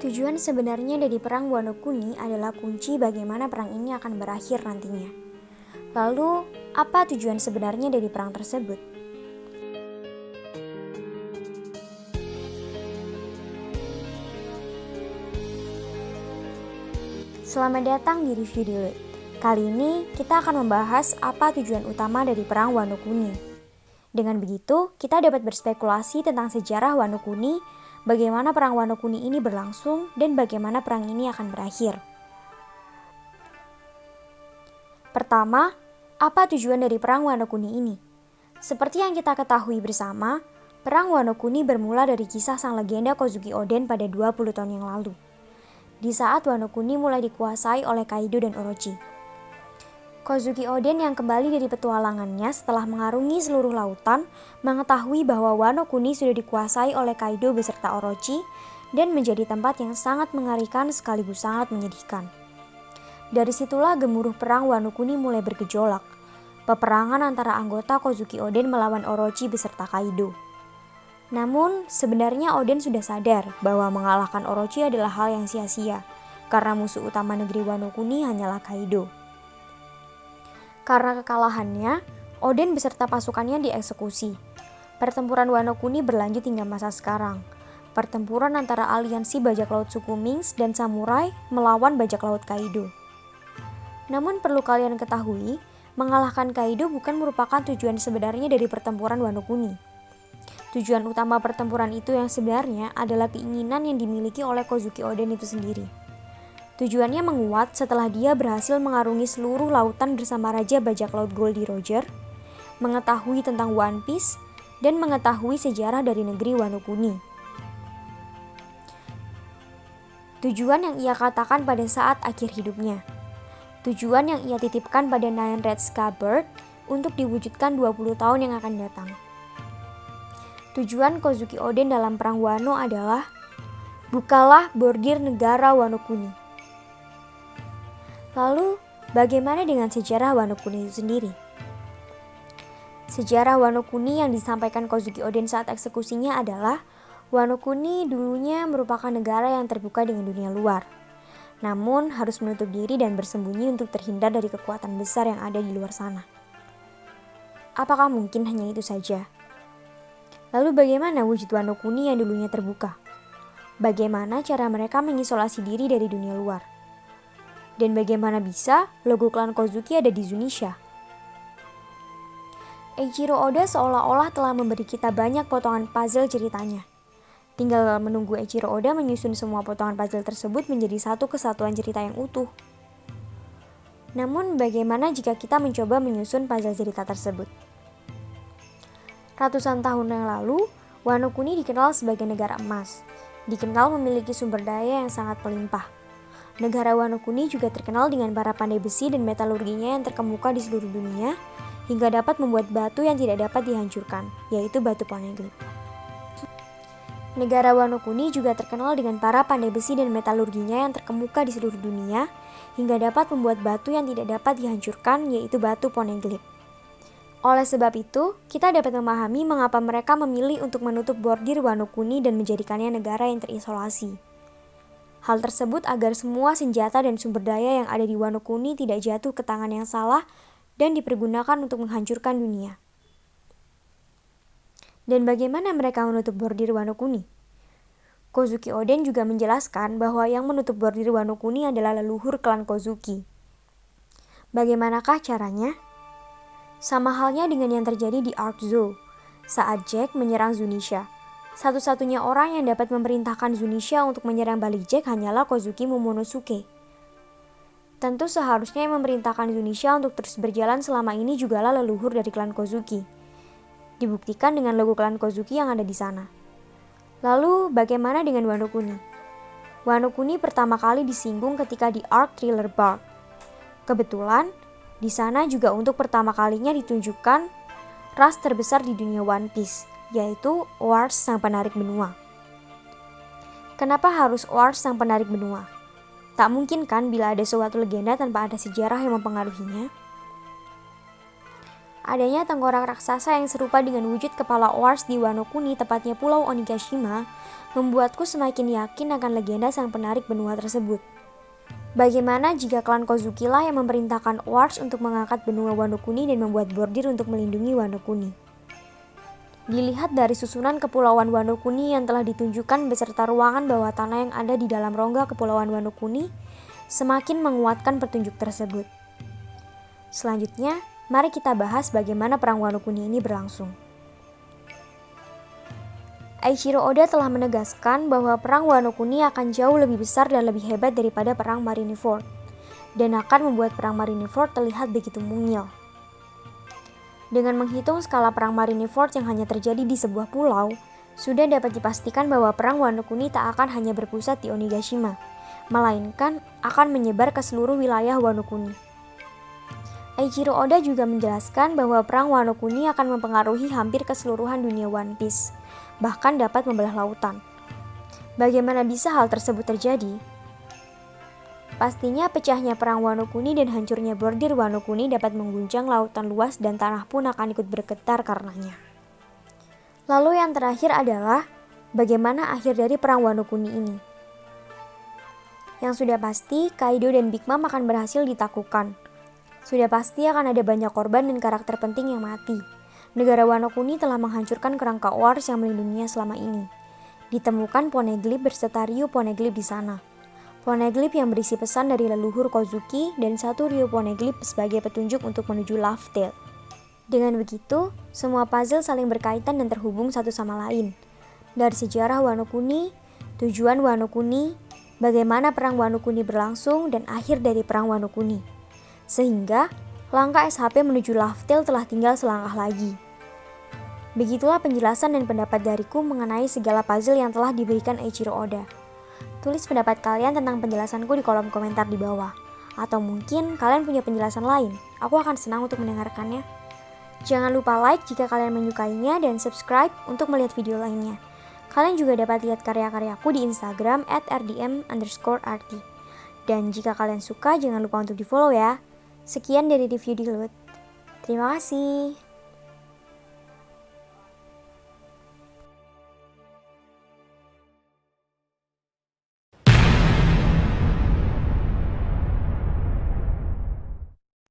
Tujuan sebenarnya dari perang Wano Kuni adalah kunci bagaimana perang ini akan berakhir nantinya. Lalu, apa tujuan sebenarnya dari perang tersebut? Selamat datang di Review Deloitte. Kali ini kita akan membahas apa tujuan utama dari perang Wano Kuni. Dengan begitu, kita dapat berspekulasi tentang sejarah Wano Kuni, bagaimana perang Wano Kuni ini berlangsung, dan bagaimana perang ini akan berakhir. Pertama, apa tujuan dari perang Wano Kuni ini? Seperti yang kita ketahui bersama, perang Wano Kuni bermula dari kisah sang legenda Kozuki Oden pada 20 tahun yang lalu, di saat Wano Kuni mulai dikuasai oleh Kaido dan Orochi. Kozuki Oden yang kembali dari petualangannya setelah mengarungi seluruh lautan mengetahui bahwa Wano Kuni sudah dikuasai oleh Kaido beserta Orochi dan menjadi tempat yang sangat mengerikan sekaligus sangat menyedihkan. Dari situlah gemuruh perang Wano Kuni mulai bergejolak. Peperangan antara anggota Kozuki Oden melawan Orochi beserta Kaido. Namun, sebenarnya Oden sudah sadar bahwa mengalahkan Orochi adalah hal yang sia-sia, karena musuh utama negeri Wano Kuni hanyalah Kaido. Karena kekalahannya, Oden beserta pasukannya dieksekusi. Pertempuran Wano Kuni berlanjut hingga masa sekarang. Pertempuran antara aliansi bajak laut suku Mings dan samurai melawan bajak laut Kaido. Namun perlu kalian ketahui, mengalahkan Kaido bukan merupakan tujuan sebenarnya dari pertempuran Wano Kuni. Tujuan utama pertempuran itu yang sebenarnya adalah keinginan yang dimiliki oleh Kozuki Oden itu sendiri. Tujuannya menguat setelah dia berhasil mengarungi seluruh lautan bersama Raja Bajak Laut Goldie Roger, mengetahui tentang One Piece, dan mengetahui sejarah dari negeri Wano Kuni. Tujuan yang ia katakan pada saat akhir hidupnya. Tujuan yang ia titipkan pada Nine Red Scabbard untuk diwujudkan 20 tahun yang akan datang. Tujuan Kozuki Oden dalam perang Wano adalah bukalah bordir negara Wano Kuni. Lalu, bagaimana dengan sejarah Wano Kuni itu sendiri? Sejarah Wano Kuni yang disampaikan Kozuki Oden saat eksekusinya adalah Wano Kuni dulunya merupakan negara yang terbuka dengan dunia luar. Namun harus menutup diri dan bersembunyi untuk terhindar dari kekuatan besar yang ada di luar sana. Apakah mungkin hanya itu saja? Lalu bagaimana wujud Wano Kuni yang dulunya terbuka? Bagaimana cara mereka mengisolasi diri dari dunia luar? Dan bagaimana bisa logo klan Kozuki ada di Zunisha? Eiichiro Oda seolah-olah telah memberi kita banyak potongan puzzle ceritanya. Tinggal menunggu Eiichiro Oda menyusun semua potongan puzzle tersebut menjadi satu kesatuan cerita yang utuh. Namun bagaimana jika kita mencoba menyusun puzzle cerita tersebut? Ratusan tahun yang lalu, Wano Kuni dikenal sebagai negara emas. Dikenal memiliki sumber daya yang sangat melimpah. Negara Wano Kuni juga terkenal dengan para pandai besi dan metalurginya yang terkemuka di seluruh dunia, hingga dapat membuat batu yang tidak dapat dihancurkan, yaitu batu poneglyph. Negara Wano Kuni juga terkenal dengan para pandai besi dan metalurginya yang terkemuka di seluruh dunia, hingga dapat membuat batu yang tidak dapat dihancurkan, yaitu batu poneglyph. Oleh sebab itu, kita dapat memahami mengapa mereka memilih untuk menutup bordir Wano Kuni dan menjadikannya negara yang terisolasi. Hal tersebut agar semua senjata dan sumber daya yang ada di Wano Kuni tidak jatuh ke tangan yang salah dan dipergunakan untuk menghancurkan dunia. Dan bagaimana mereka menutup bordir Wano Kuni? Kozuki Oden juga menjelaskan bahwa yang menutup bordir Wano Kuni adalah leluhur klan Kozuki. Bagaimanakah caranya? Sama halnya dengan yang terjadi di Arc Zoo, saat Jack menyerang Zunisha. Satu-satunya orang yang dapat memerintahkan Zunisha untuk menyerang balik Jack hanyalah Kozuki Momonosuke. Tentu seharusnya yang memerintahkan Zunisha untuk terus berjalan selama ini jugalah leluhur dari klan Kozuki. Dibuktikan dengan logo klan Kozuki yang ada di sana. Lalu bagaimana dengan Wano Kuni? Wano Kuni pertama kali disinggung ketika di Arc Thriller Bark. Kebetulan, di sana juga untuk pertama kalinya ditunjukkan ras terbesar di dunia One Piece, yaitu Oars sang penarik benua. Kenapa harus Oars sang penarik benua? Tak mungkin kan bila ada suatu legenda tanpa ada sejarah yang mempengaruhinya? Adanya tengkorak raksasa yang serupa dengan wujud kepala Oars di Wano Kuni, tepatnya Pulau Onigashima, membuatku semakin yakin akan legenda sang penarik benua tersebut. Bagaimana jika klan Kozuki lah yang memerintahkan Oars untuk mengangkat benua Wano Kuni dan membuat bordir untuk melindungi Wano Kuni? Dilihat dari susunan kepulauan Wano Kuni yang telah ditunjukkan beserta ruangan bawah tanah yang ada di dalam rongga kepulauan Wano Kuni, semakin menguatkan petunjuk tersebut. Selanjutnya, mari kita bahas bagaimana perang Wano Kuni ini berlangsung. Eiichiro Oda telah menegaskan bahwa perang Wano Kuni akan jauh lebih besar dan lebih hebat daripada perang Marineford, dan akan membuat perang Marineford terlihat begitu mungil. Dengan menghitung skala perang Marineford yang hanya terjadi di sebuah pulau, sudah dapat dipastikan bahwa perang Wano Kuni tak akan hanya berpusat di Onigashima, melainkan akan menyebar ke seluruh wilayah Wano Kuni. Eiichiro Oda juga menjelaskan bahwa perang Wano Kuni akan mempengaruhi hampir keseluruhan dunia One Piece, bahkan dapat membelah lautan. Bagaimana bisa hal tersebut terjadi? Pastinya pecahnya perang Wano Kuni dan hancurnya bordir Wano Kuni dapat mengguncang lautan luas dan tanah pun akan ikut bergetar karenanya. Lalu yang terakhir adalah bagaimana akhir dari perang Wano Kuni ini. Yang sudah pasti, Kaido dan Big Mom akan berhasil ditaklukkan. Sudah pasti akan ada banyak korban dan karakter penting yang mati. Negara Wano Kuni telah menghancurkan kerangka Oars yang melindunginya selama ini. Ditemukan Poneglyph berserta Ryu Poneglyph di sana. Poneglyph yang berisi pesan dari leluhur Kozuki dan satu Ryu Poneglyph sebagai petunjuk untuk menuju Laugh Tale. Dengan begitu, semua puzzle saling berkaitan dan terhubung satu sama lain. Dari sejarah Wano Kuni, tujuan Wano Kuni, bagaimana perang Wano Kuni berlangsung, dan akhir dari perang Wano Kuni. Sehingga, langkah SHP menuju Laugh Tale telah tinggal selangkah lagi. Begitulah penjelasan dan pendapat dariku mengenai segala puzzle yang telah diberikan Eiichiro Oda. Tulis pendapat kalian tentang penjelasanku di kolom komentar di bawah. Atau mungkin kalian punya penjelasan lain, aku akan senang untuk mendengarkannya. Jangan lupa like jika kalian menyukainya dan subscribe untuk melihat video lainnya. Kalian juga dapat lihat karya-karyaku di Instagram @rdm_arti. Dan jika kalian suka, jangan lupa untuk di follow ya. Sekian dari review di Lut. Terima kasih.